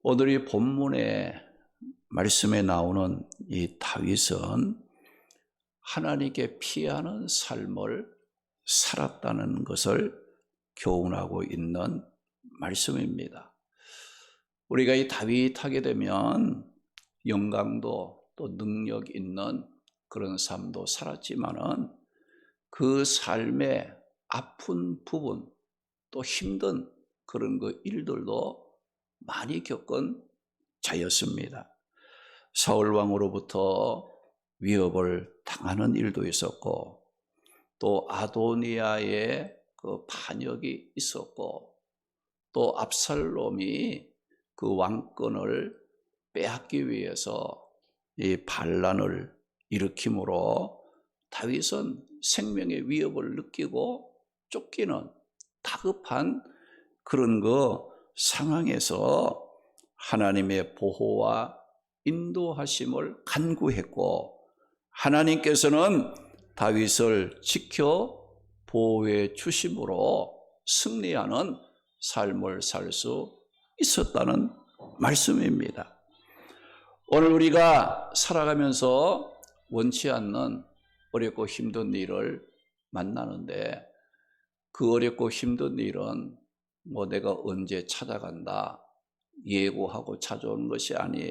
오늘 이 본문의 말씀에 나오는 이 다윗은 하나님께 피하는 삶을 살았다는 것을 교훈하고 있는 말씀입니다. 우리가 이 다윗하게 되면 영광도 또 능력 있는 그런 삶도 살았지만은 그 삶의 아픈 부분 또 힘든 그런 그 일들도 많이 겪은 자였습니다. 사울 왕으로부터 위협을 당하는 일도 있었고 또 아도니아의 그 반역이 있었고 또 압살롬이 그 왕권을 빼앗기 위해서 이 반란을 일으킴으로 다윗은 생명의 위협을 느끼고 쫓기는 다급한 그런 그 상황에서 하나님의 보호와 인도하심을 간구했고 하나님께서는 다윗을 지켜 보호해 주심으로 승리하는 삶을 살 수 있었다는 말씀입니다. 오늘 우리가 살아가면서 원치 않는 어렵고 힘든 일을 만나는데 그 어렵고 힘든 일은 뭐 내가 언제 찾아간다 예고하고 찾아오는 것이 아니에요.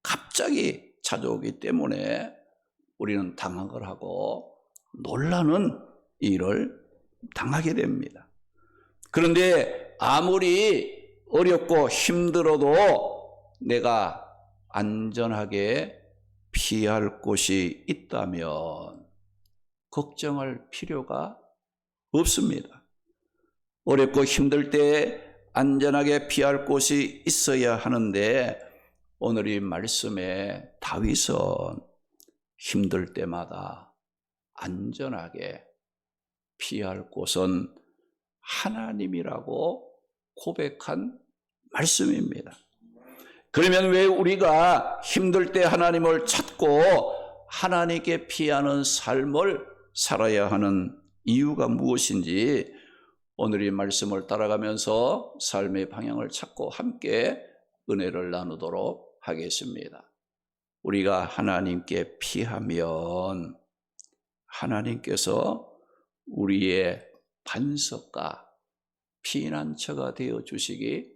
갑자기 찾아오기 때문에 우리는 당황을 하고 놀라는 일을 당하게 됩니다. 그런데 아무리 어렵고 힘들어도 내가 안전하게 피할 곳이 있다면 걱정할 필요가 없습니다. 어렵고 힘들 때 안전하게 피할 곳이 있어야 하는데 오늘 이 말씀에 다윗은 힘들 때마다 안전하게 피할 곳은 하나님이라고 고백한 말씀입니다. 그러면 왜 우리가 힘들 때 하나님을 찾고 하나님께 피하는 삶을 살아야 하는 이유가 무엇인지 오늘 이 말씀을 따라가면서 삶의 방향을 찾고 함께 은혜를 나누도록 하겠습니다. 우리가 하나님께 피하면 하나님께서 우리의 반석과 피난처가 되어 주시기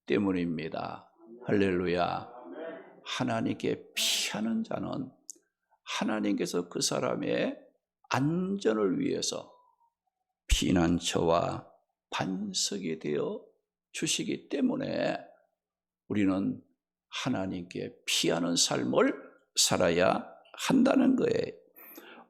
때문입니다. 할렐루야. 하나님께 피하는 자는 하나님께서 그 사람의 안전을 위해서 피난처와 반석이 되어 주시기 때문에 우리는 하나님께 피하는 삶을 살아야 한다는 거예요.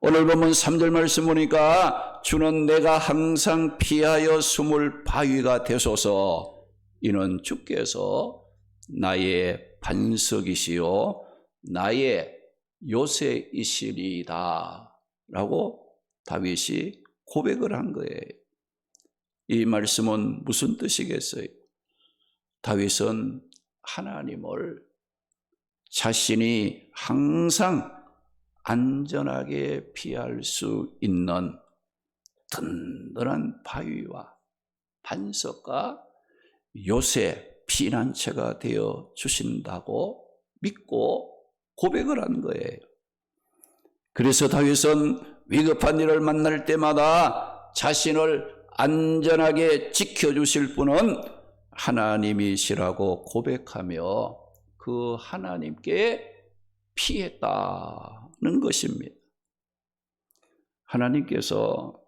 오늘 보면 3절 말씀 보니까 주는 내가 항상 피하여 숨을 바위가 되소서. 이는 주께서 나의 반석이시요 나의 요새이시리이다 라고 다윗이 고백을 한 거예요. 이 말씀은 무슨 뜻이겠어요? 다윗은 하나님을 자신이 항상 안전하게 피할 수 있는 든든한 바위와 반석과 요새 피난처가 되어 주신다고 믿고 고백을 한 거예요. 그래서 다윗은 위급한 일을 만날 때마다 자신을 안전하게 지켜주실 분은 하나님이시라고 고백하며 그 하나님께 피했다는 것입니다. 하나님께서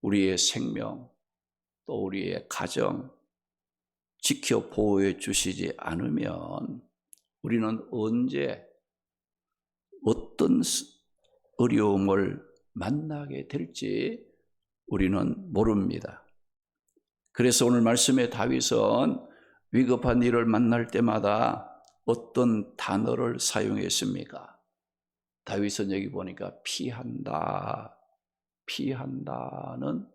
우리의 생명 또 우리의 가정 지켜 보호해 주시지 않으면 우리는 언제 어떤 어려움을 만나게 될지 우리는 모릅니다. 그래서 오늘 말씀의 다윗은 위급한 일을 만날 때마다 어떤 단어를 사용했습니까? 다윗은 여기 보니까 피한다, 피한다는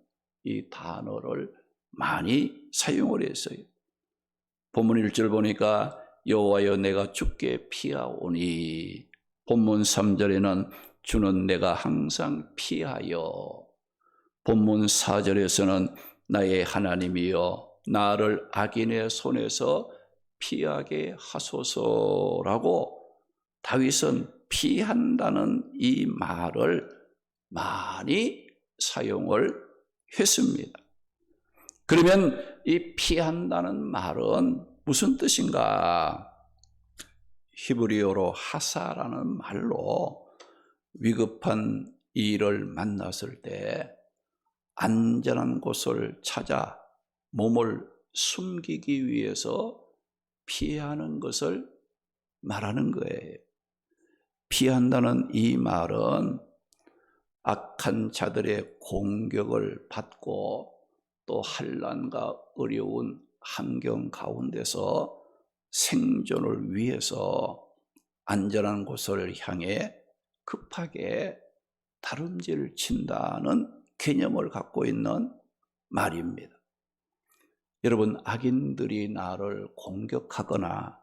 이 단어를 많이 사용을 했어요. 본문 1절 보니까 여호와여 내가 주께 피하오니, 본문 3절에는 주는 내가 항상 피하여, 본문 4절에서는 나의 하나님이여 나를 악인의 손에서 피하게 하소서라고 다윗은 피한다는 이 말을 많이 사용을 했습니다. 그러면 이 피한다는 말은 무슨 뜻인가? 히브리어로 하사라는 말로 위급한 일을 만났을 때 안전한 곳을 찾아 몸을 숨기기 위해서 피하는 것을 말하는 거예요. 피한다는 이 말은 악한 자들의 공격을 받고 또 환난과 어려운 환경 가운데서 생존을 위해서 안전한 곳을 향해 급하게 다름질 친다는 개념을 갖고 있는 말입니다. 여러분, 악인들이 나를 공격하거나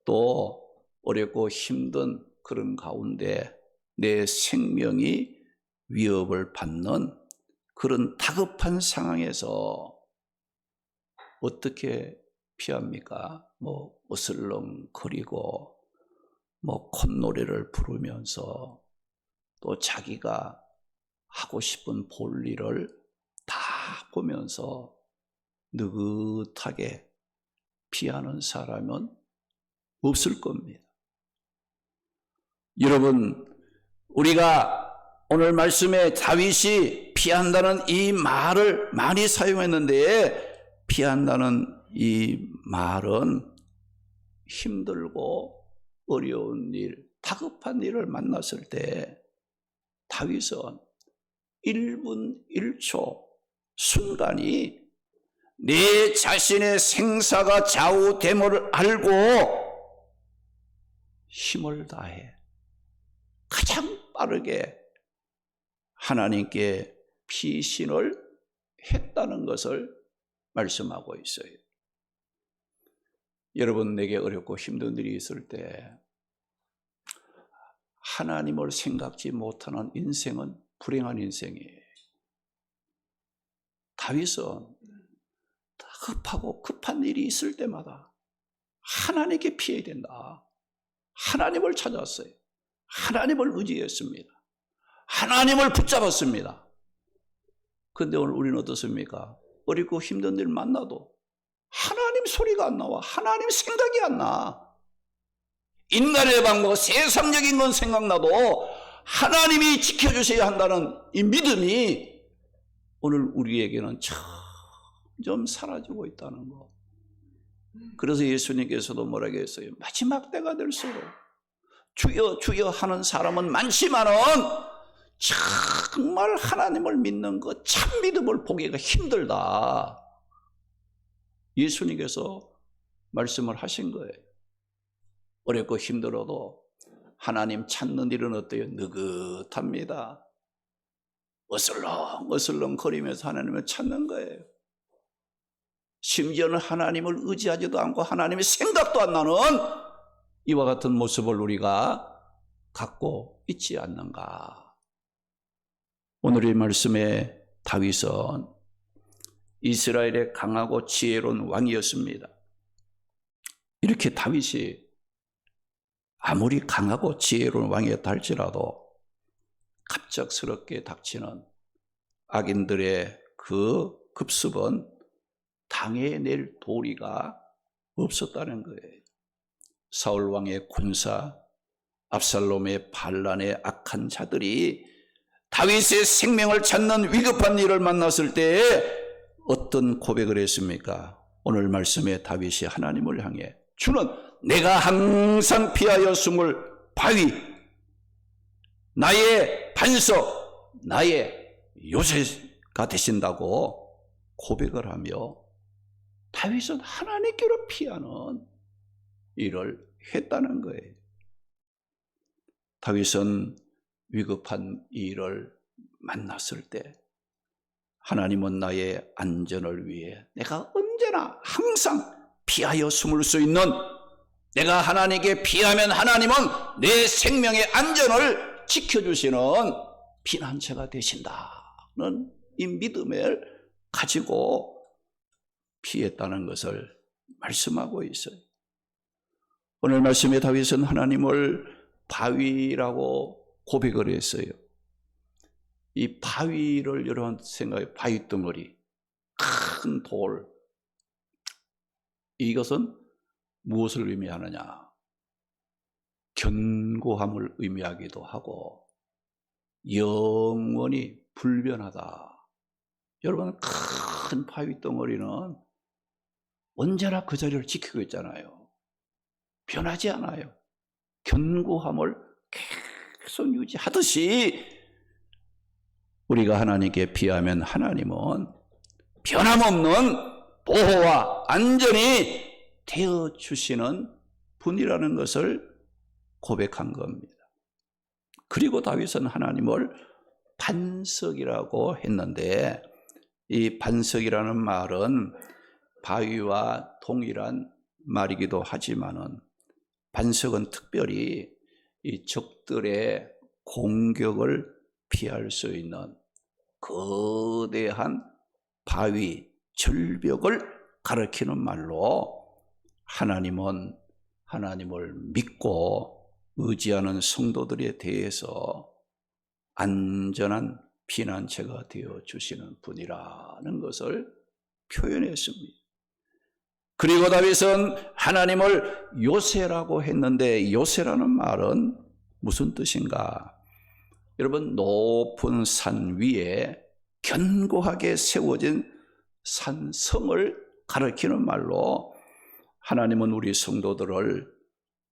또 어렵고 힘든 그런 가운데 내 생명이 위협을 받는 그런 다급한 상황에서 어떻게 피합니까? 어슬렁거리고 콧노래를 부르면서 또 자기가 하고 싶은 볼일을 다 보면서 느긋하게 피하는 사람은 없을 겁니다. 여러분, 우리가 오늘 말씀에 다윗이 피한다는 이 말을 많이 사용했는데, 피한다는 이 말은 힘들고 어려운 일, 다급한 일을 만났을 때 다윗은 1분 1초 순간이 내 자신의 생사가 좌우됨을 알고 힘을 다해 가장 빠르게 하나님께 피신을 했다는 것을 말씀하고 있어요. 여러분, 내게 어렵고 힘든 일이 있을 때 하나님을 생각지 못하는 인생은 불행한 인생이에요. 다윗은 급하고 급한 일이 있을 때마다 하나님께 피해야 된다. 하나님을 찾았어요. 하나님을 의지했습니다. 하나님을 붙잡았습니다. 그런데 오늘 우리는 어떻습니까? 어렵고 힘든 일 만나도 하나님 소리가 안 나와. 하나님 생각이 안 나. 인간의 방법, 세상적인 건 생각나도 하나님이 지켜주셔야 한다는 이 믿음이 오늘 우리에게는 점점 사라지고 있다는 거. 그래서 예수님께서도 뭐라고 했어요? 마지막 때가 될수록 주여 주여 하는 사람은 많지만은 정말 하나님을 믿는 그 참 믿음을 보기가 힘들다. 예수님께서 말씀을 하신 거예요. 어렵고 힘들어도 하나님 찾는 일은 어때요? 느긋합니다. 어슬렁 거리면서 하나님을 찾는 거예요. 심지어는 하나님을 의지하지도 않고 하나님의 생각도 안 나는 이와 같은 모습을 우리가 갖고 있지 않는가. 오늘의 말씀에 다윗은 이스라엘의 강하고 지혜로운 왕이었습니다. 이렇게 다윗이 아무리 강하고 지혜로운 왕이었다 할지라도 갑작스럽게 닥치는 악인들의 그 급습은 당해낼 도리가 없었다는 거예요. 사울 왕의 군사, 압살롬의 반란의 악한 자들이 다윗의 생명을 찾는 위급한 일을 만났을 때에 어떤 고백을 했습니까? 오늘 말씀에 다윗이 하나님을 향해 주는 내가 항상 피하여 숨을 바위, 나의 반석, 나의 요새가 되신다고 고백을 하며 다윗은 하나님께로 피하는 일을 했다는 거예요. 다윗은 위급한 일을 만났을 때 하나님은 나의 안전을 위해 내가 언제나 항상 피하여 숨을 수 있는, 내가 하나님께 피하면 하나님은 내 생명의 안전을 지켜주시는 피난처가 되신다는 이 믿음을 가지고 피했다는 것을 말씀하고 있어요. 오늘 말씀에 다윗은 하나님을 바위라고 고백을 했어요. 이 바위를 여러분 생각해, 바위 덩어리, 큰 돌, 이것은 무엇을 의미하느냐? 견고함을 의미하기도 하고 영원히 불변하다. 여러분, 큰 바위 덩어리는 언제나 그 자리를 지키고 있잖아요. 변하지 않아요. 견고함을 계속 유지하듯이 우리가 하나님께 비하면 하나님은 변함없는 보호와 안전이 되어주시는 분이라는 것을 고백한 겁니다. 그리고 다윗은 하나님을 반석이라고 했는데, 이 반석이라는 말은 바위와 동일한 말이기도 하지만은 반석은 특별히 이 적들의 공격을 피할 수 있는 거대한 바위, 절벽을 가리키는 말로, 하나님은 하나님을 믿고 의지하는 성도들에 대해서 안전한 피난처가 되어 주시는 분이라는 것을 표현했습니다. 그리고 다윗은 하나님을 요새라고 했는데, 요새라는 말은 무슨 뜻인가? 여러분, 높은 산 위에 견고하게 세워진 산성을 가리키는 말로, 하나님은 우리 성도들을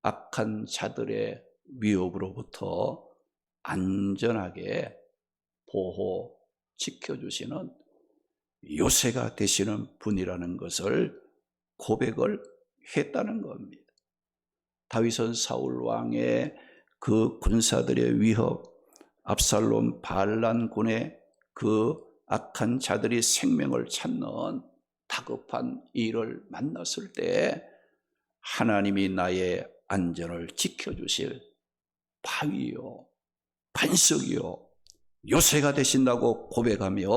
악한 자들의 위협으로부터 안전하게 보호, 지켜주시는 요새가 되시는 분이라는 것을 고백을 했다는 겁니다. 다윗은 사울 왕의 그 군사들의 위협, 압살롬 반란군의 그 악한 자들이 생명을 찾는 다급한 일을 만났을 때 하나님이 나의 안전을 지켜주실 바위요, 반석이요, 요새가 되신다고 고백하며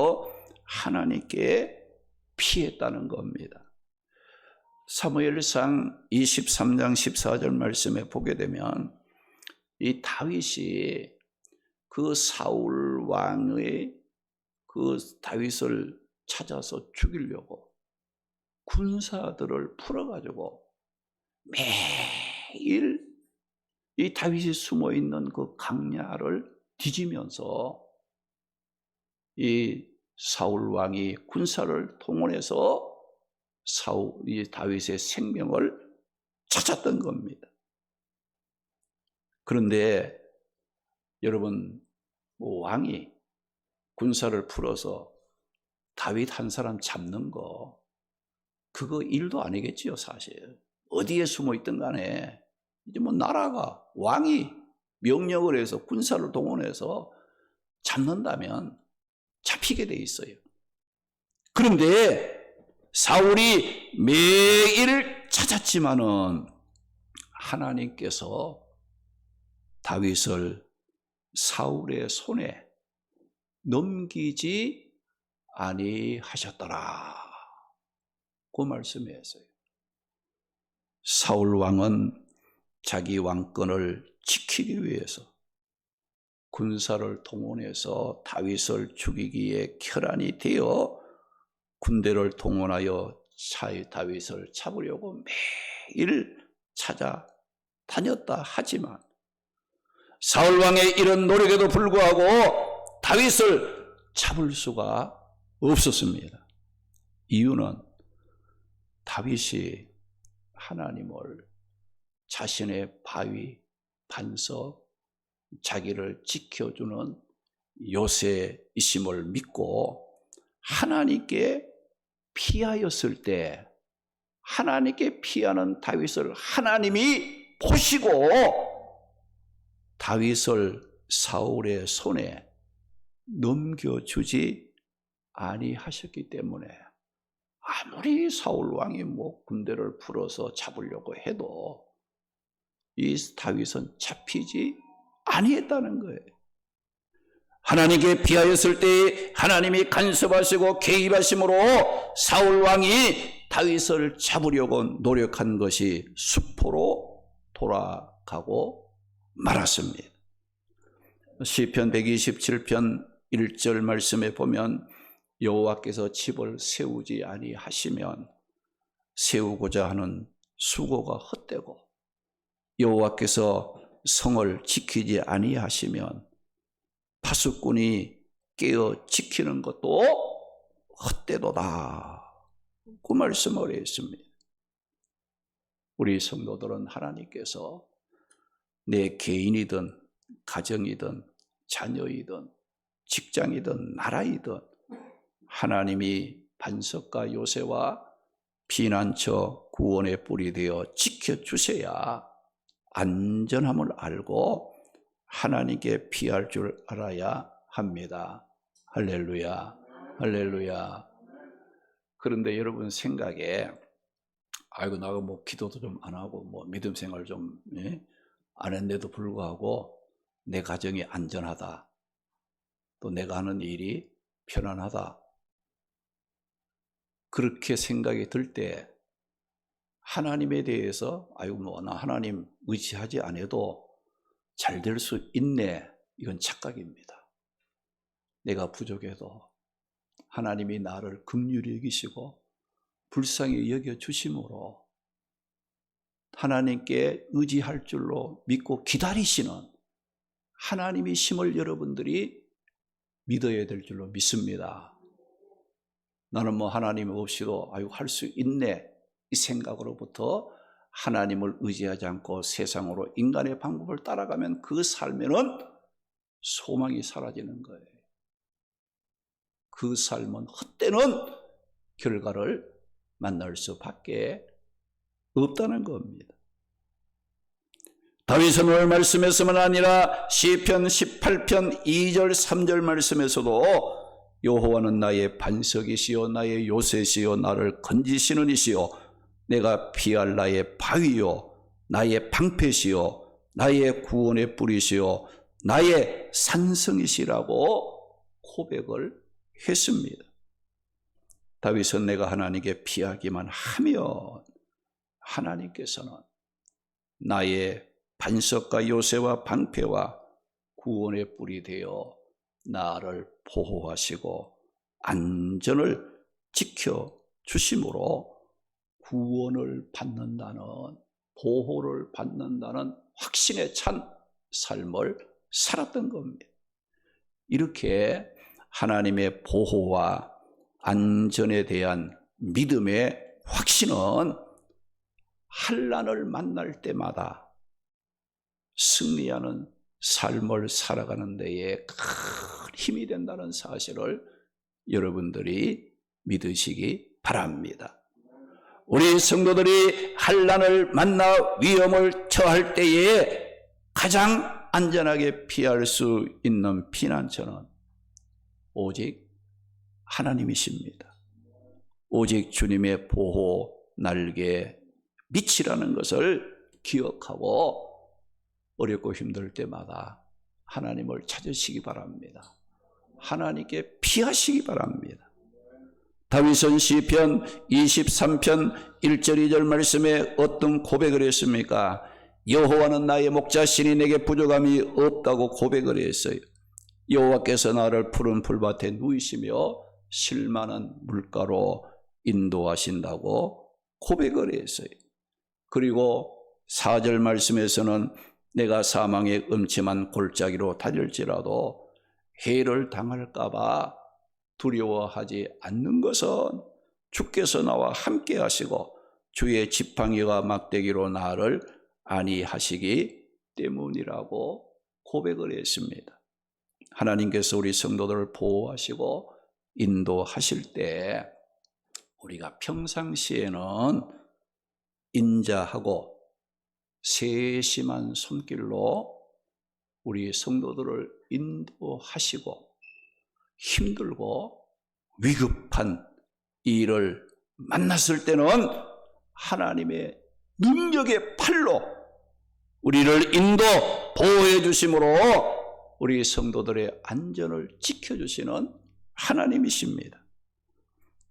하나님께 피했다는 겁니다. 사무엘상 23장 14절 말씀에 보게 되면 이 다윗이 그 사울 왕의 그 다윗을 찾아서 죽이려고 군사들을 풀어가지고 매일 이 다윗이 숨어있는 그 강야를 뒤지면서 이 사울 왕이 군사를 동원해서 이 다윗의 생명을 찾았던 겁니다. 그런데 여러분, 왕이 군사를 풀어서 다윗 한 사람 잡는 거, 그거 일도 아니겠지요, 사실. 어디에 숨어 있든 간에 이제 뭐 나라가, 왕이 명령을 해서 군사를 동원해서 잡는다면 잡히게 돼 있어요. 그런데 사울이 매일 찾았지만은 하나님께서 다윗을 사울의 손에 넘기지 아니하셨더라, 그 말씀이었어요. 사울 왕은 자기 왕권을 지키기 위해서 군사를 동원해서 다윗을 죽이기에 혈안이 되어 군대를 동원하여 다윗을 잡으려고 매일 찾아다녔다 하지만 사울 왕의 이런 노력에도 불구하고 다윗을 잡을 수가 없었습니다. 이유는 다윗이 하나님을 자신의 바위, 반석, 자기를 지켜주는 요새이심을 믿고 하나님께 피하였을 때, 하나님께 피하는 다윗을 하나님이 보시고 다윗을 사울의 손에 넘겨주지 아니하셨기 때문에 아무리 사울 왕이 뭐 군대를 풀어서 잡으려고 해도 이 다윗은 잡히지 아니했다는 거예요. 하나님께 피하였을 때 하나님이 간섭하시고 개입하심으로 사울 왕이 다윗을 잡으려고 노력한 것이 수포로 돌아가고 말았습니다. 시편 127편 1절 말씀에 보면 여호와께서 집을 세우지 아니하시면 세우고자 하는 수고가 헛되고 여호와께서 성을 지키지 아니하시면 파수꾼이 깨어 지키는 것도 헛되도다. 그 말씀을 했습니다. 우리 성도들은 하나님께서 내 개인이든 가정이든 자녀이든 직장이든 나라이든 하나님이 반석과 요새와 피난처 구원의 뿔이 되어 지켜주셔야 안전함을 알고 하나님께 피할 줄 알아야 합니다. 할렐루야, 할렐루야. 그런데 여러분 생각에 아이고 나가 뭐 기도도 좀 안 하고 뭐 믿음 생활 좀 안 했는데도 불구하고 내 가정이 안전하다, 또 내가 하는 일이 편안하다, 그렇게 생각이 들 때 하나님에 대해서 아이고 뭐 나 하나님 의지하지 않아도 잘 될 수 있네, 이건 착각입니다. 내가 부족해도 하나님이 나를 긍휼히 여기시고 불쌍히 여겨주심으로 하나님께 의지할 줄로 믿고 기다리시는 하나님이심을 여러분들이 믿어야 될 줄로 믿습니다. 나는 뭐 하나님 없이도 아이고 할 수 있네, 이 생각으로부터 하나님을 의지하지 않고 세상으로 인간의 방법을 따라가면 그 삶에는 소망이 사라지는 거예요. 그 삶은 헛되는 결과를 만날 수밖에 없다는 겁니다. 다윗은 오늘 말씀에서만 아니라 시편 18편 2절 3절 말씀에서도 여호와는 나의 반석이시요 나의 요새시요 나를 건지시는 이시요 내가 피할 나의 바위요 나의 방패시요 나의 구원의 뿔이시요 나의 산성이시라고 고백을 했습니다. 다윗은 내가 하나님께 피하기만 하면 하나님께서는 나의 반석과 요새와 방패와 구원의 뿔이 되어 나를 보호하시고 안전을 지켜주심으로 구원을 받는다는, 보호를 받는다는 확신에 찬 삶을 살았던 겁니다. 이렇게 하나님의 보호와 안전에 대한 믿음의 확신은 환난을 만날 때마다 승리하는 삶을 살아가는 데에 큰 힘이 된다는 사실을 여러분들이 믿으시기 바랍니다. 우리 성도들이 환난을 만나 위험을 처할 때에 가장 안전하게 피할 수 있는 피난처는 오직 하나님이십니다. 오직 주님의 보호 날개 밑이라는 것을 기억하고 어렵고 힘들 때마다 하나님을 찾으시기 바랍니다. 하나님께 피하시기 바랍니다. 다윗은 시편 23편 1절 2절 말씀에 어떤 고백을 했습니까? 여호와는 나의 목자시니 내게 부족함이 없다고 고백을 했어요. 여호와께서 나를 푸른 풀밭에 누이시며 실만한 물가로 인도하신다고 고백을 했어요. 그리고 4절 말씀에서는 내가 사망의 음침한 골짜기로 다닐지라도 해를 당할까 봐 두려워하지 않는 것은 주께서 나와 함께 하시고 주의 지팡이와 막대기로 나를 안위하시기 때문이라고 고백을 했습니다. 하나님께서 우리 성도들을 보호하시고 인도하실 때 우리가 평상시에는 인자하고 세심한 손길로 우리 성도들을 인도하시고 힘들고 위급한 일을 만났을 때는 하나님의 능력의 팔로 우리를 인도 보호해 주심으로 우리 성도들의 안전을 지켜주시는 하나님이십니다.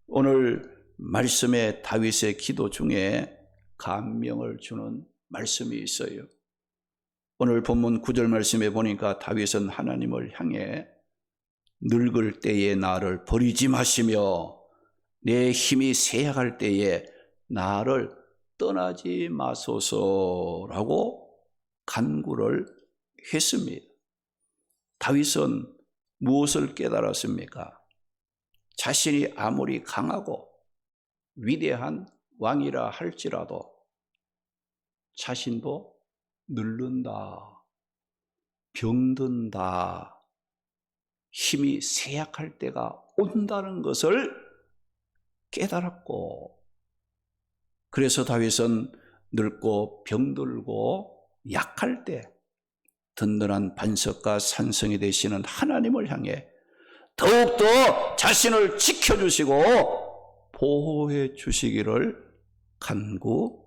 오늘 말씀에 다윗의 기도 중에 감명을 주는 말씀이 있어요. 오늘 본문 9절 말씀에 보니까 다윗은 하나님을 향해 늙을 때에 나를 버리지 마시며 내 힘이 쇠약할 때에 나를 떠나지 마소서라고 간구를 했습니다. 다윗은 무엇을 깨달았습니까? 자신이 아무리 강하고 위대한 왕이라 할지라도 자신도 늙는다, 병든다, 힘이 쇠약할 때가 온다는 것을 깨달았고, 그래서 다윗은 늙고 병들고 약할 때 든든한 반석과 산성이 되시는 하나님을 향해 더욱더 자신을 지켜주시고 보호해 주시기를 간구했다는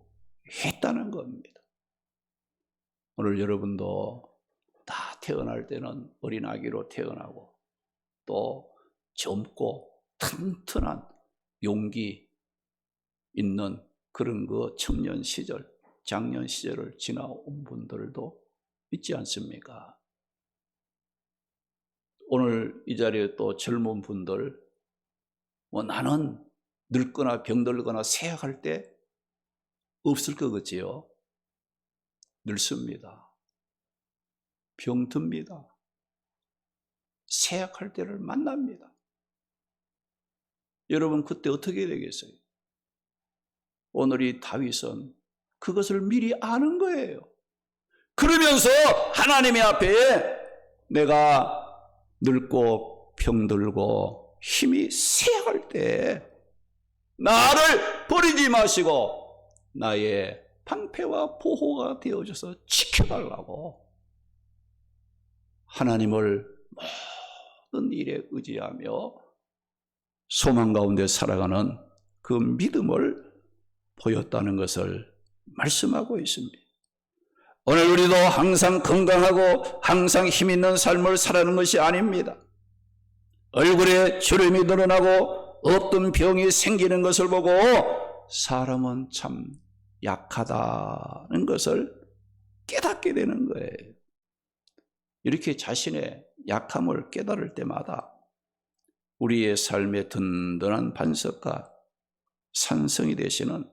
겁니다. 오늘 여러분도 다 태어날 때는 어린아기로 태어나고 또 젊고 튼튼한 용기 있는 그런 그 청년 시절, 장년 시절을 지나온 분들도 있지 않습니까? 오늘 이 자리에 또 젊은 분들, 나는 늙거나 병들거나 쇠약할 때 없을 것 같지요? 늙습니다. 병듭니다. 쇠약할 때를 만납니다. 여러분 그때 어떻게 되겠어요? 오늘 이 다윗은 그것을 미리 아는 거예요. 그러면서 하나님의 앞에 내가 늙고 병들고 힘이 쇠약할 때 나를 버리지 마시고 나의 방패와 보호가 되어줘서 지켜달라고 하나님을 모든 일에 의지하며 소망 가운데 살아가는 그 믿음을 보였다는 것을 말씀하고 있습니다. 오늘 우리도 항상 건강하고 항상 힘 있는 삶을 살아가는 것이 아닙니다. 얼굴에 주름이 늘어나고 어떤 병이 생기는 것을 보고 사람은 참 약하다는 것을 깨닫게 되는 거예요. 이렇게 자신의 약함을 깨달을 때마다 우리의 삶의 든든한 반석과 산성이 되시는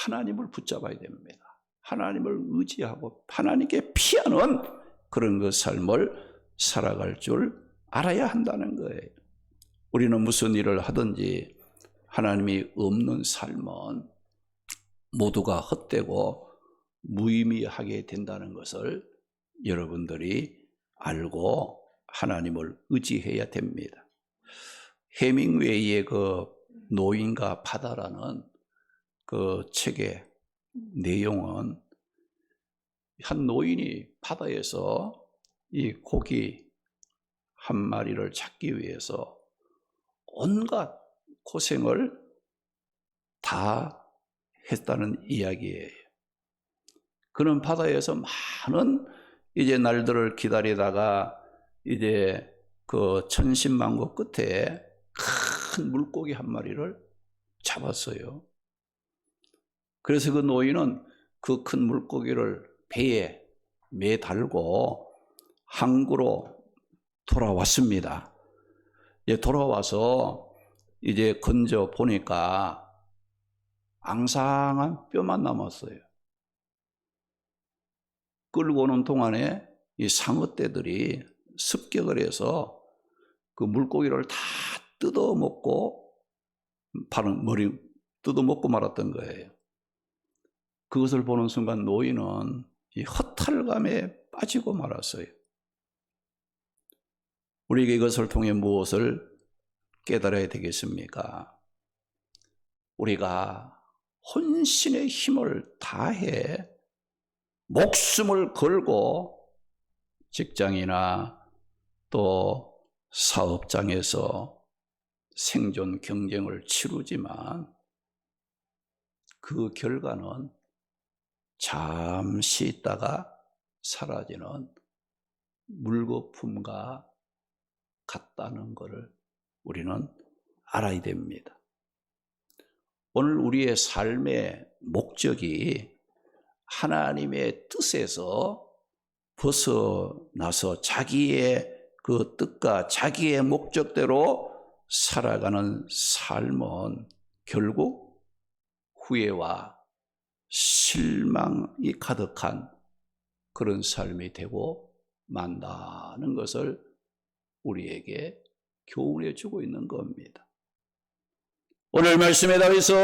하나님을 붙잡아야 됩니다. 하나님을 의지하고 하나님께 피하는 그런 그 삶을 살아갈 줄 알아야 한다는 거예요. 우리는 무슨 일을 하든지 하나님이 없는 삶은 모두가 헛되고 무의미하게 된다는 것을 여러분들이 알고 하나님을 의지해야 됩니다. 해밍웨이의 그 노인과 바다라는 그 책의 내용은 한 노인이 바다에서 이 고기 한 마리를 잡기 위해서 온갖 고생을 다 했다는 이야기예요. 그는 바다에서 많은 이제 날들을 기다리다가 이제 그 천신만고 끝에 큰 물고기 한 마리를 잡았어요. 그래서 그 노인은 그 큰 물고기를 배에 매달고 항구로 돌아왔습니다. 돌아와서 이제 건져 보니까 앙상한 뼈만 남았어요. 끌고 오는 동안에 이 상어떼들이 습격을 해서 그 물고기를 다 뜯어먹고 머리 뜯어먹고 말았던 거예요. 그것을 보는 순간 노인은 이 허탈감에 빠지고 말았어요. 우리에게 이것을 통해 무엇을 깨달아야 되겠습니까? 우리가 혼신의 힘을 다해 목숨을 걸고 직장이나 또 사업장에서 생존 경쟁을 치르지만 그 결과는 잠시 있다가 사라지는 물거품과 같다는 것을 우리는 알아야 됩니다. 오늘 우리의 삶의 목적이 하나님의 뜻에서 벗어나서 자기의 그 뜻과 자기의 목적대로 살아가는 삶은 결국 후회와 실망이 가득한 그런 삶이 되고 만다는 것을 우리에게 교훈해 주고 있는 겁니다. 오늘 말씀에 다윗은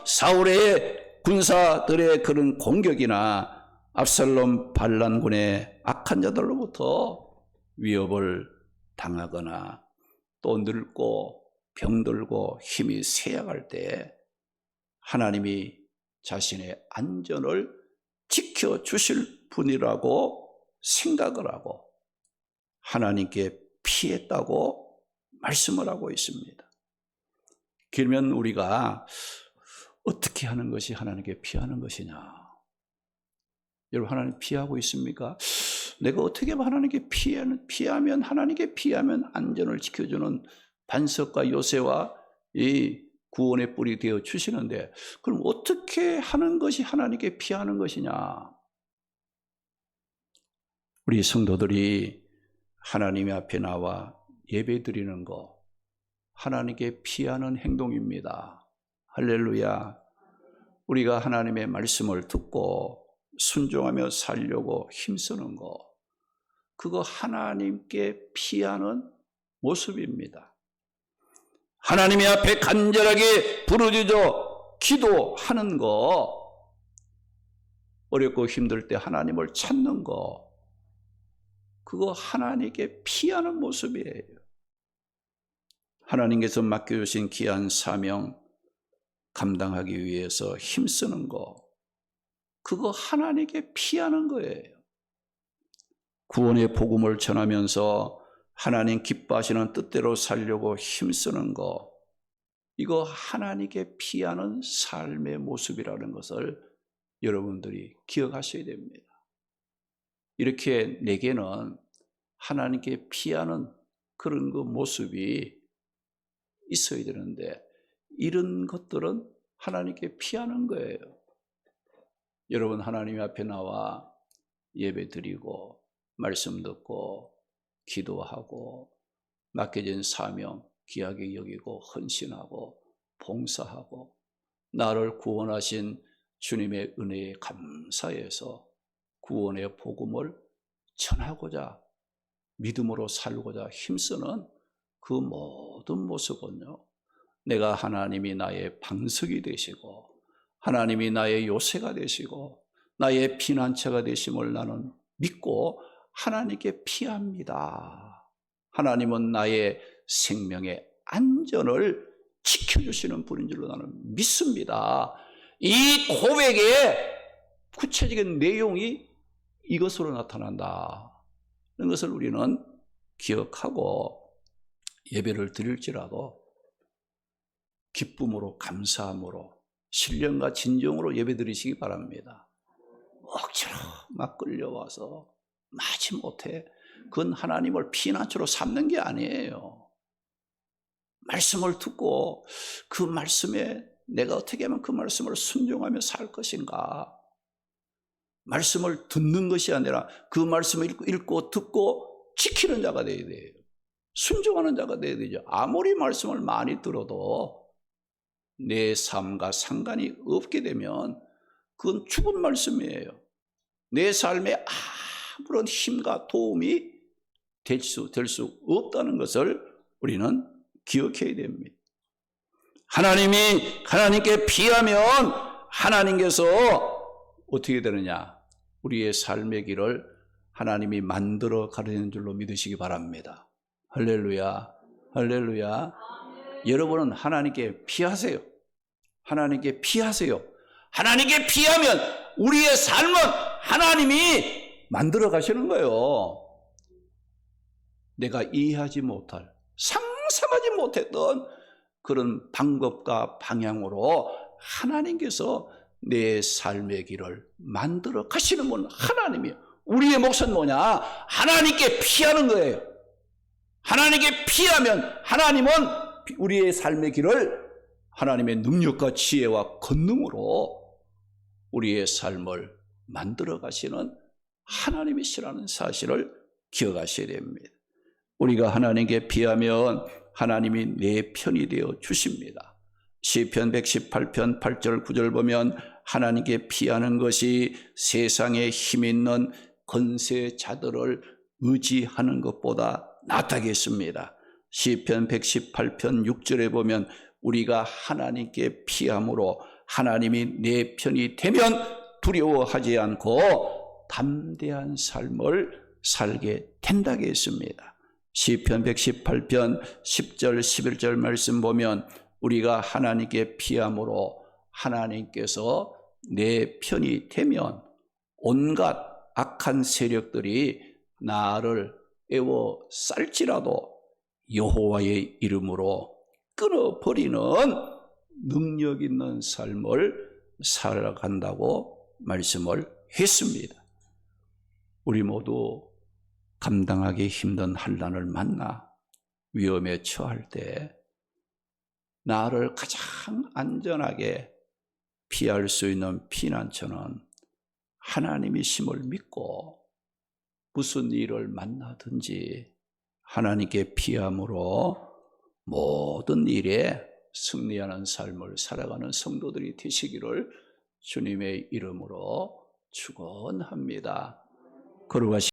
사울의 군사들의 그런 공격이나 압살롬 반란군의 악한 자들로부터 위협을 당하거나 또 늙고 병들고 힘이 쇠약할 때 하나님이 자신의 안전을 지켜주실 분이라고 생각을 하고 하나님께 피했다고 말씀을 하고 있습니다. 그러면 우리가 어떻게 하는 것이 하나님께 피하는 것이냐? 여러분, 하나님 피하고 있습니까? 내가 어떻게 하나님께 피하면 하나님께 피하면 안전을 지켜주는 반석과 요새와 이 구원의 뿔이 되어 주시는데, 그럼 어떻게 하는 것이 하나님께 피하는 것이냐? 우리 성도들이 하나님 앞에 나와 예배 드리는 거 하나님께 피하는 행동입니다. 할렐루야. 우리가 하나님의 말씀을 듣고 순종하며 살려고 힘쓰는 거, 그거 하나님께 피하는 모습입니다. 하나님의 앞에 간절하게 부르짖어 기도하는 거, 어렵고 힘들 때 하나님을 찾는 거, 그거 하나님께 피하는 모습이에요. 하나님께서 맡겨주신 귀한 사명 감당하기 위해서 힘쓰는 거, 그거 하나님께 피하는 거예요. 구원의 복음을 전하면서 하나님 기뻐하시는 뜻대로 살려고 힘쓰는 거, 이거 하나님께 피하는 삶의 모습이라는 것을 여러분들이 기억하셔야 됩니다. 이렇게 내게는 하나님께 피하는 그런 그 모습이 있어야 되는데, 이런 것들은 하나님께 피하는 거예요. 여러분, 하나님 앞에 나와 예배 드리고 말씀 듣고 기도하고 맡겨진 사명 귀하게 여기고 헌신하고 봉사하고 나를 구원하신 주님의 은혜에 감사해서 구원의 복음을 전하고자 믿음으로 살고자 힘쓰는 그 모든 모습은요, 내가 하나님이 나의 방석이 되시고 하나님이 나의 요새가 되시고 나의 피난처가 되심을 나는 믿고 하나님께 피합니다. 하나님은 나의 생명의 안전을 지켜주시는 분인 줄로 나는 믿습니다. 이 고백의 구체적인 내용이 이것으로 나타난다는 것을 우리는 기억하고 예배를 드릴지라도 기쁨으로 감사함으로 신령과 진정으로 예배 드리시기 바랍니다. 억지로 막 끌려와서 마지못해 그건 하나님을 피난처로 삼는 게 아니에요. 말씀을 듣고 그 말씀에 내가 어떻게 하면 그 말씀을 순종하며 살 것인가, 말씀을 듣는 것이 아니라 그 말씀을 읽고 듣고 지키는 자가 되어야 돼요. 순종하는 자가 되어야 되죠. 아무리 말씀을 많이 들어도 내 삶과 상관이 없게 되면 그건 죽은 말씀이에요. 내 삶에 아무런 힘과 도움이 될 수 없다는 것을 우리는 기억해야 됩니다. 하나님께 피하면 하나님께서 어떻게 되느냐? 우리의 삶의 길을 하나님이 만들어 가려는 줄로 믿으시기 바랍니다. 할렐루야, 할렐루야. 여러분은 하나님께 피하세요. 하나님께 피하세요. 하나님께 피하면 우리의 삶은 하나님이 만들어 가시는 거예요. 내가 이해하지 못할, 상상하지 못했던 그런 방법과 방향으로 하나님께서 내 삶의 길을 만들어 가시는 분 하나님이에요. 우리의 몫은 뭐냐? 하나님께 피하는 거예요. 하나님께 피하면 하나님은 우리의 삶의 길을 하나님의 능력과 지혜와 권능으로 우리의 삶을 만들어 가시는 하나님이시라는 사실을 기억하셔야 됩니다. 우리가 하나님께 피하면 하나님이 내 편이 되어 주십니다. 시편 118편 8절 9절 보면 하나님께 피하는 것이 세상에 힘 있는 권세자들을 의지하는 것보다 낫다겠습니다. 시편 118편 6절에 보면 우리가 하나님께 피함으로 하나님이 내 편이 되면 두려워하지 않고 담대한 삶을 살게 된다고 했습니다. 시편 118편 10절 11절 말씀 보면 우리가 하나님께 피함으로 하나님께서 내 편이 되면 온갖 악한 세력들이 나를 애워쌀지라도 여호와의 이름으로 끊어버리는 능력 있는 삶을 살아간다고 말씀을 했습니다. 우리 모두 감당하기 힘든 환난을 만나 위험에 처할 때 나를 가장 안전하게 피할 수 있는 피난처는 하나님이심을 믿고 무슨 일을 만나든지 하나님께 피함으로 모든 일에 승리하는 삶을 살아가는 성도들이 되시기를 주님의 이름으로 축원합니다. 걸어가시